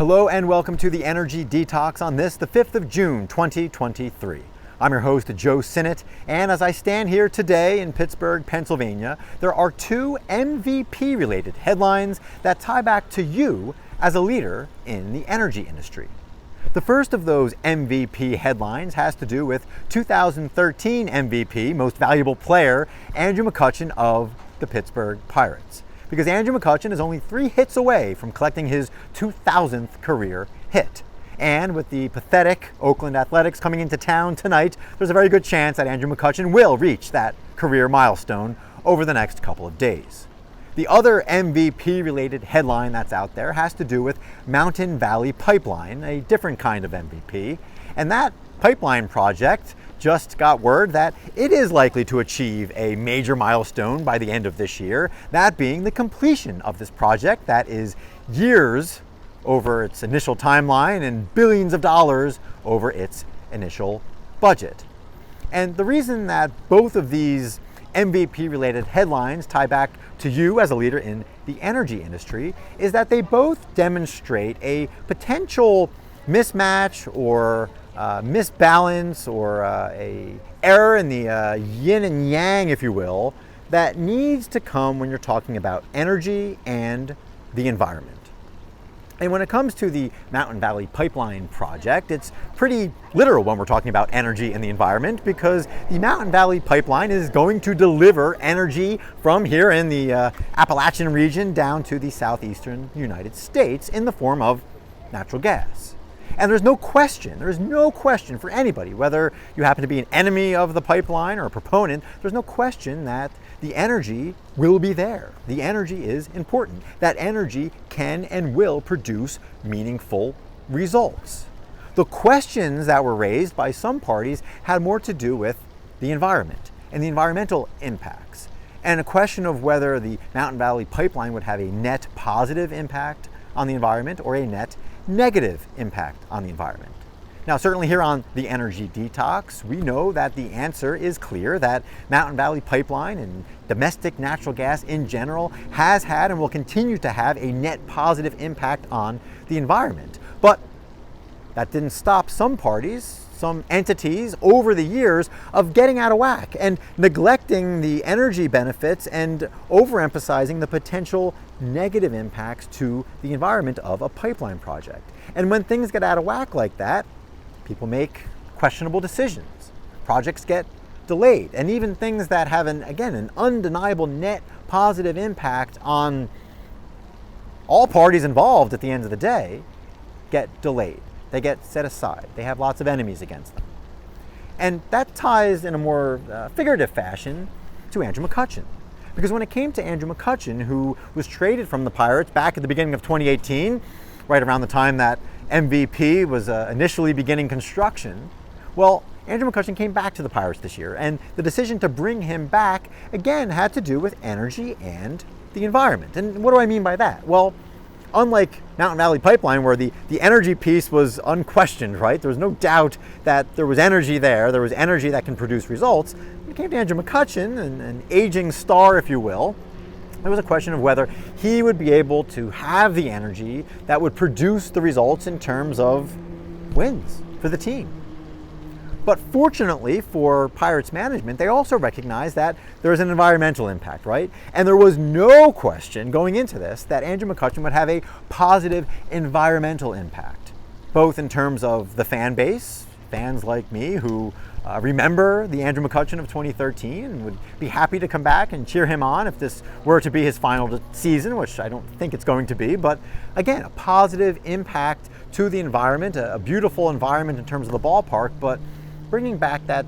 Hello and welcome to the Energy Detox on this, the 5th of June, 2023. I'm your host, Joe Sinnott, and as I stand here today in Pittsburgh, Pennsylvania, there are two MVP-related headlines that tie back to you as a leader in the energy industry. The first of those MVP headlines has to do with 2013 MVP, Most Valuable Player, Andrew McCutchen of the Pittsburgh Pirates. Because Andrew McCutchen is only 3 hits away from collecting his 2000th career hit. And with the pathetic Oakland Athletics coming into town tonight, there's a very good chance that Andrew McCutchen will reach that career milestone over the next couple of days. The other MVP-related headline that's out there has to do with Mountain Valley Pipeline, a different kind of MVP. And that pipeline project just got word that it is likely to achieve a major milestone by the end of this year, that being the completion of this project that is years over its initial timeline and billions of dollars over its initial budget. And the reason that both of these MVP-related headlines tie back to you as a leader in the energy industry is that they both demonstrate a potential mismatch or misbalance or a error in the yin and yang, if you will, that needs to come when you're talking about energy and the environment. And when it comes to the Mountain Valley Pipeline project, it's pretty literal when we're talking about energy and the environment, because the Mountain Valley Pipeline is going to deliver energy from here in the Appalachian region down to the southeastern United States in the form of natural gas. And there's no question for anybody, whether you happen to be an enemy of the pipeline or a proponent, there's no question that the energy will be there. The energy is important. That energy can and will produce meaningful results. The questions that were raised by some parties had more to do with the environment and the environmental impacts, and a question of whether the Mountain Valley Pipeline would have a net positive impact on the environment or a net negative impact on the environment. Now, certainly here on the Energy Detox, we know that the answer is clear, that Mountain Valley Pipeline and domestic natural gas in general has had and will continue to have a net positive impact on the environment. But that didn't stop some parties, some entities over the years of getting out of whack and neglecting the energy benefits and overemphasizing the potential negative impacts to the environment of a pipeline project. And when things get out of whack like that, people make questionable decisions. Projects get delayed, and even things that have an undeniable net positive impact on all parties involved at the end of the day get delayed. They get set aside. They have lots of enemies against them. And that ties in a more figurative fashion to Andrew McCutchen. Because when it came to Andrew McCutchen, who was traded from the Pirates back at the beginning of 2018, right around the time that MVP was initially beginning construction, well, Andrew McCutchen came back to the Pirates this year, and the decision to bring him back, again, had to do with energy and the environment. And what do I mean by that? Well, unlike Mountain Valley Pipeline, where the energy piece was unquestioned, right? There was no doubt that there was energy there. There was energy that can produce results. When it came to Andrew McCutchen, an aging star, if you will, there was a question of whether he would be able to have the energy that would produce the results in terms of wins for the team. But fortunately for Pirates management, they also recognized that there was an environmental impact, right? And there was no question going into this that Andrew McCutchen would have a positive environmental impact, both in terms of the fan base, fans like me who remember the Andrew McCutchen of 2013 and would be happy to come back and cheer him on if this were to be his final season, which I don't think it's going to be. But again, a positive impact to the environment, a beautiful environment in terms of the ballpark, but bringing back that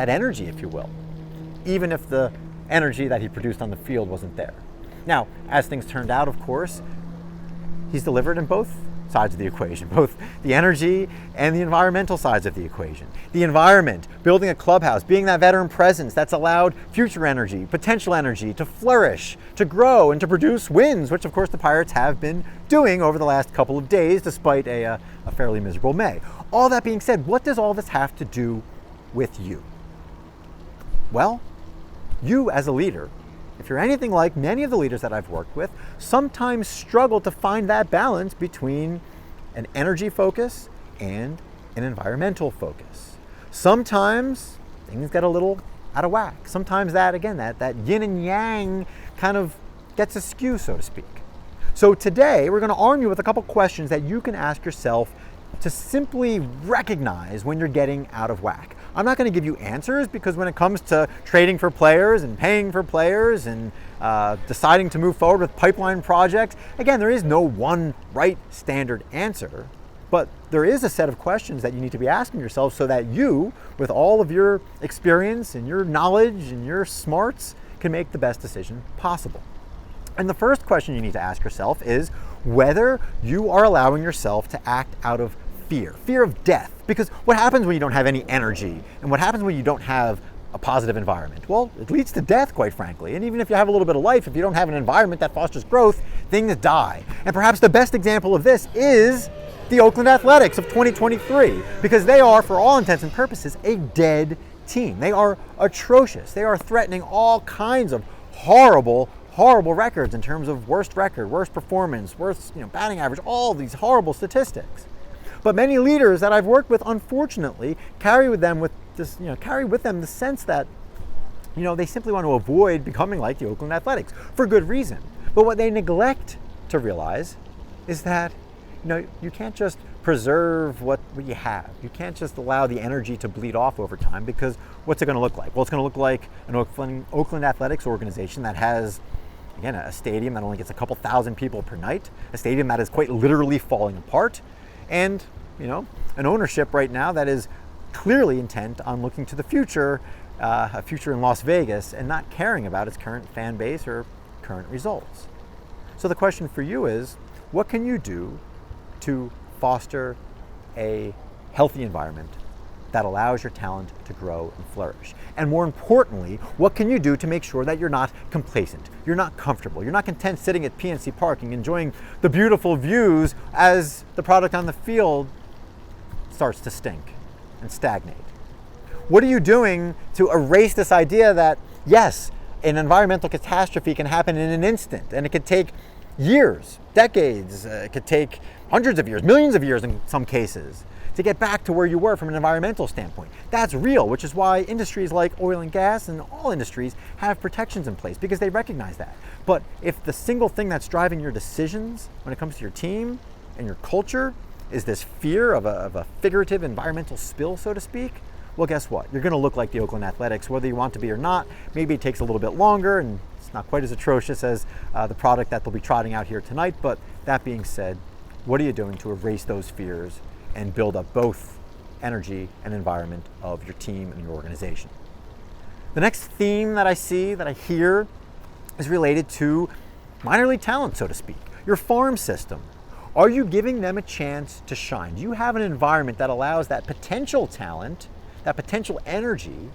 energy, if you will, even if the energy that he produced on the field wasn't there. Now, as things turned out, of course, he's delivered in both sides of the equation, both the energy and the environmental sides of the equation. The environment, building a clubhouse, being that veteran presence that's allowed future energy, potential energy to flourish, to grow, and to produce wins, which of course the Pirates have been doing over the last couple of days, despite a fairly miserable May. All that being said, what does all this have to do with you? Well, you as a leader, if you're anything like many of the leaders that I've worked with, sometimes struggle to find that balance between an energy focus and an environmental focus. Sometimes things get a little out of whack. Sometimes that yin and yang kind of gets askew, so to speak. So today we're going to arm you with a couple questions that you can ask yourself to simply recognize when you're getting out of whack. I'm not going to give you answers, because when it comes to trading for players and paying for players and deciding to move forward with pipeline projects, again, there is no one right standard answer, but there is a set of questions that you need to be asking yourself so that you, with all of your experience and your knowledge and your smarts, can make the best decision possible. And the first question you need to ask yourself is whether you are allowing yourself to act out of fear of death. Because what happens when you don't have any energy, and what happens when you don't have a positive environment? Well, it leads to death, quite frankly. And even if you have a little bit of life, if you don't have an environment that fosters growth, things die. And perhaps the best example of this is the Oakland Athletics of 2023, because they are, for all intents and purposes, a dead team. They are atrocious. They are threatening all kinds of horrible records in terms of worst record, worst performance, worst batting average, all these horrible statistics. But many leaders that I've worked with, unfortunately, carry with them the sense that they simply want to avoid becoming like the Oakland Athletics for good reason. But what they neglect to realize is that you can't just preserve what you have. You can't just allow the energy to bleed off over time, because what's it going to look like? Well, it's going to look like an Oakland Athletics organization that has, again, a stadium that only gets a couple thousand people per night, a stadium that is quite literally falling apart, and an ownership right now that is clearly intent on looking to the future, a future in Las Vegas, and not caring about its current fan base or current results. So the question for you is, what can you do to foster a healthy environment that allows your talent to grow and flourish? And more importantly, what can you do to make sure that you're not complacent, you're not comfortable, you're not content sitting at PNC Park and enjoying the beautiful views as the product on the field starts to stink and stagnate? What are you doing to erase this idea that, yes, an environmental catastrophe can happen in an instant, and it could take years, decades, it could take hundreds of years, millions of years in some cases, to get back to where you were from an environmental standpoint? That's real, which is why industries like oil and gas and all industries have protections in place, because they recognize that. But if the single thing that's driving your decisions when it comes to your team and your culture is this fear of a figurative environmental spill, so to speak, well, guess what? You're going to look like the Oakland Athletics, whether you want to be or not. Maybe it takes a little bit longer, and it's not quite as atrocious as the product that they'll be trotting out here tonight. But that being said, what are you doing to erase those fears and build up both energy and environment of your team and your organization? The next theme that I see, that I hear, is related to minor league talent, so to speak, your farm system. Are you giving them a chance to shine? Do you have an environment that allows that potential talent, that potential energy,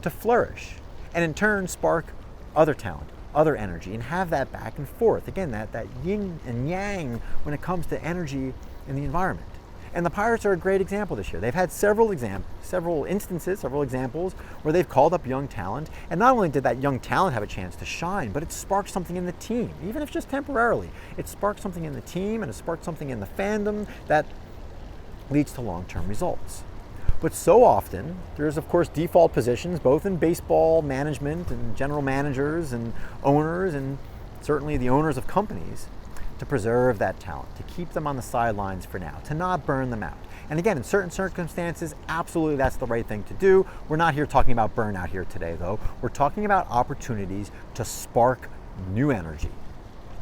to flourish, and in turn spark other talent, other energy, and have that back and forth? Again, that yin and yang when it comes to energy in the environment. And the Pirates are a great example this year. They've had several examples where they've called up young talent, and not only did that young talent have a chance to shine, but it sparked something in the team, even if just temporarily. It sparked something in the team, and it sparked something in the fandom that leads to long-term results. But so often, there's of course default positions, both in baseball management and general managers and owners, and certainly the owners of companies, to preserve that talent, to keep them on the sidelines for now, to not burn them out. And again, in certain circumstances, absolutely that's the right thing to do. We're not here talking about burnout here today, though. We're talking about opportunities to spark new energy,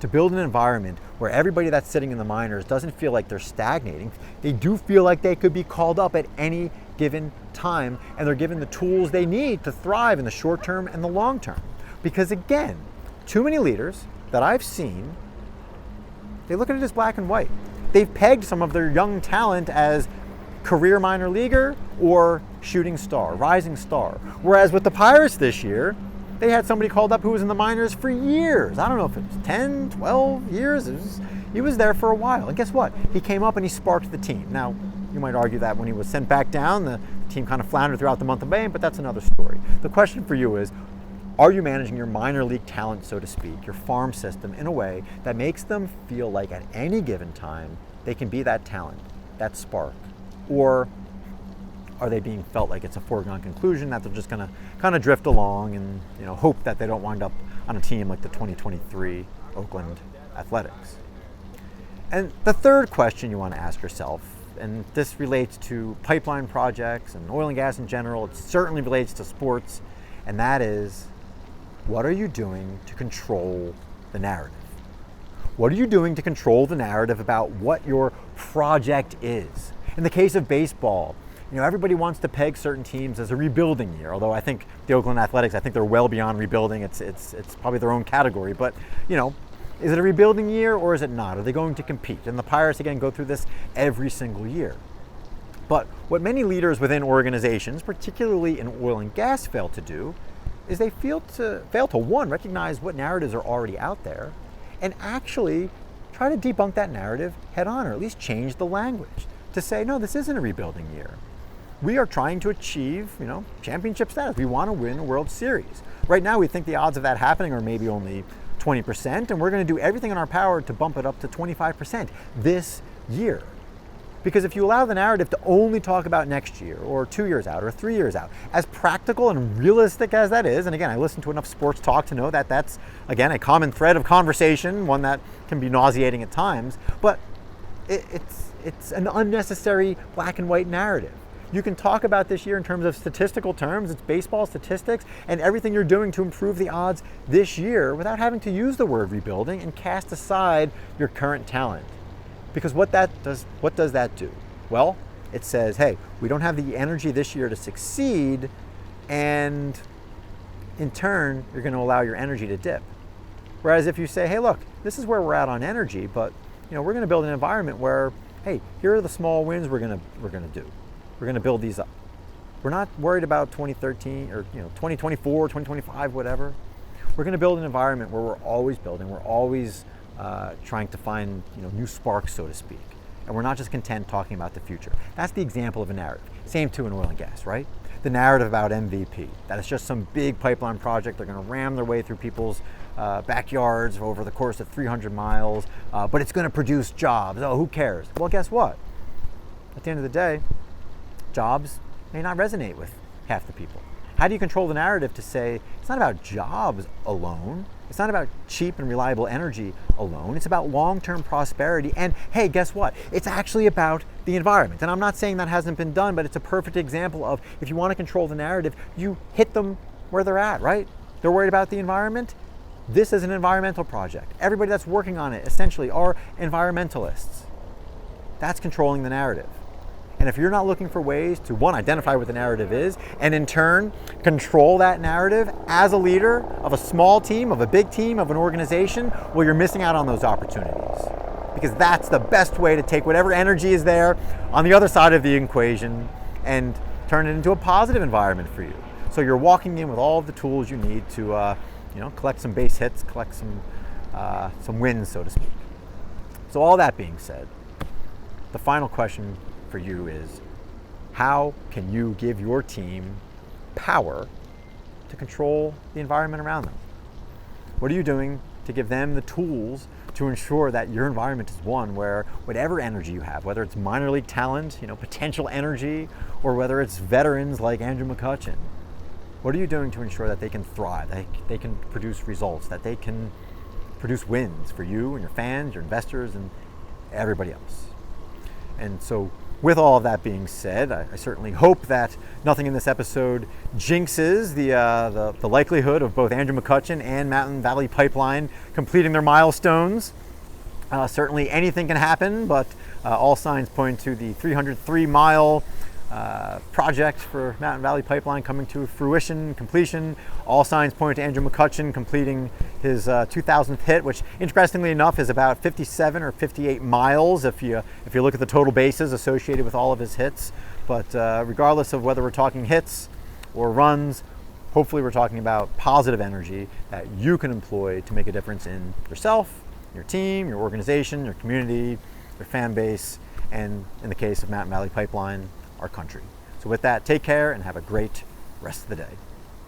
to build an environment where everybody that's sitting in the minors doesn't feel like they're stagnating. They do feel like they could be called up at any given time, and they're given the tools they need to thrive in the short term and the long term. Because again, too many leaders that I've seen, they look at it as black and white. They've pegged some of their young talent as career minor leaguer or shooting star, rising star. Whereas with the Pirates this year, they had somebody called up who was in the minors for years. I don't know if it was 10, 12 years. He was there for a while. And guess what? He came up and he sparked the team. Now, you might argue that when he was sent back down, the team kind of floundered throughout the month of May, but that's another story. The question for you is, are you managing your minor league talent, so to speak, your farm system, in a way that makes them feel like at any given time they can be that talent, that spark? Or are they being felt like it's a foregone conclusion that they're just going to kind of drift along and hope that they don't wind up on a team like the 2023 Oakland Athletics? And the third question you want to ask yourself, and this relates to pipeline projects and oil and gas in general, it certainly relates to sports, and that is, what are you doing to control the narrative? What are you doing to control the narrative about what your project is? In the case of baseball, everybody wants to peg certain teams as a rebuilding year, although I think the Oakland Athletics, I think they're well beyond rebuilding. It's probably their own category, but is it a rebuilding year or is it not? Are they going to compete? And the Pirates, again, go through this every single year. But what many leaders within organizations, particularly in oil and gas, fail to do is they fail to one, recognize what narratives are already out there and actually try to debunk that narrative head on, or at least change the language to say, no, this isn't a rebuilding year. We are trying to achieve, championship status. We want to win a World Series. Right now, we think the odds of that happening are maybe only 20%, and we're going to do everything in our power to bump it up to 25% this year. Because if you allow the narrative to only talk about next year, or 2 years out, or 3 years out, as practical and realistic as that is, and again, I listen to enough sports talk to know that that's, again, a common thread of conversation, one that can be nauseating at times, but it's an unnecessary black and white narrative. You can talk about this year in terms of statistical terms, it's baseball statistics, and everything you're doing to improve the odds this year without having to use the word rebuilding and cast aside your current talent. Because what does that do? Well, it says, hey, we don't have the energy this year to succeed, and in turn, you're going to allow your energy to dip. Whereas if you say, hey, look, this is where we're at on energy, but we're going to build an environment where, hey, here are the small wins we're going to do. We're going to build these up. We're not worried about 2013 or 2024, 2025, whatever. We're going to build an environment where we're always building. We're always trying to find new sparks, so to speak. And we're not just content talking about the future. That's the example of a narrative. Same too in oil and gas, right? The narrative about MVP, that it's just some big pipeline project. They're going to ram their way through people's backyards over the course of 300 miles, but it's going to produce jobs. Oh, who cares? Well, guess what? At the end of the day, jobs may not resonate with half the people. How do you control the narrative to say it's not about jobs alone? It's not about cheap and reliable energy alone. It's about long-term prosperity. And hey, guess what? It's actually about the environment. And I'm not saying that hasn't been done, but it's a perfect example of if you want to control the narrative, you hit them where they're at, right? They're worried about the environment. This is an environmental project. Everybody that's working on it essentially are environmentalists. That's controlling the narrative. And if you're not looking for ways to, one, identify what the narrative is, and in turn, control that narrative as a leader of a small team, of a big team, of an organization, well, you're missing out on those opportunities. Because that's the best way to take whatever energy is there on the other side of the equation and turn it into a positive environment for you. So you're walking in with all of the tools you need to, collect some base hits, collect some wins, so to speak. So all that being said, the final question for you is, how can you give your team power to control the environment around them? What are you doing to give them the tools to ensure that your environment is one where whatever energy you have, whether it's minor league talent, potential energy, or whether it's veterans like Andrew McCutchen, what are you doing to ensure that they can thrive, that they can produce results, that they can produce wins for you and your fans, your investors, and everybody else? And so with all of that being said, I certainly hope that nothing in this episode jinxes the likelihood of both Andrew McCutchen and Mountain Valley Pipeline completing their milestones. Certainly anything can happen, but all signs point to the 303-mile project for Mountain Valley Pipeline coming to fruition, completion. All signs point to Andrew McCutchen completing his 2000th hit, which interestingly enough is about 57 or 58 miles if you look at the total bases associated with all of his hits. But regardless of whether we're talking hits or runs, hopefully we're talking about positive energy that you can employ to make a difference in yourself, your team, your organization, your community, your fan base, and in the case of Mountain Valley Pipeline, our country. So with that, take care and have a great rest of the day.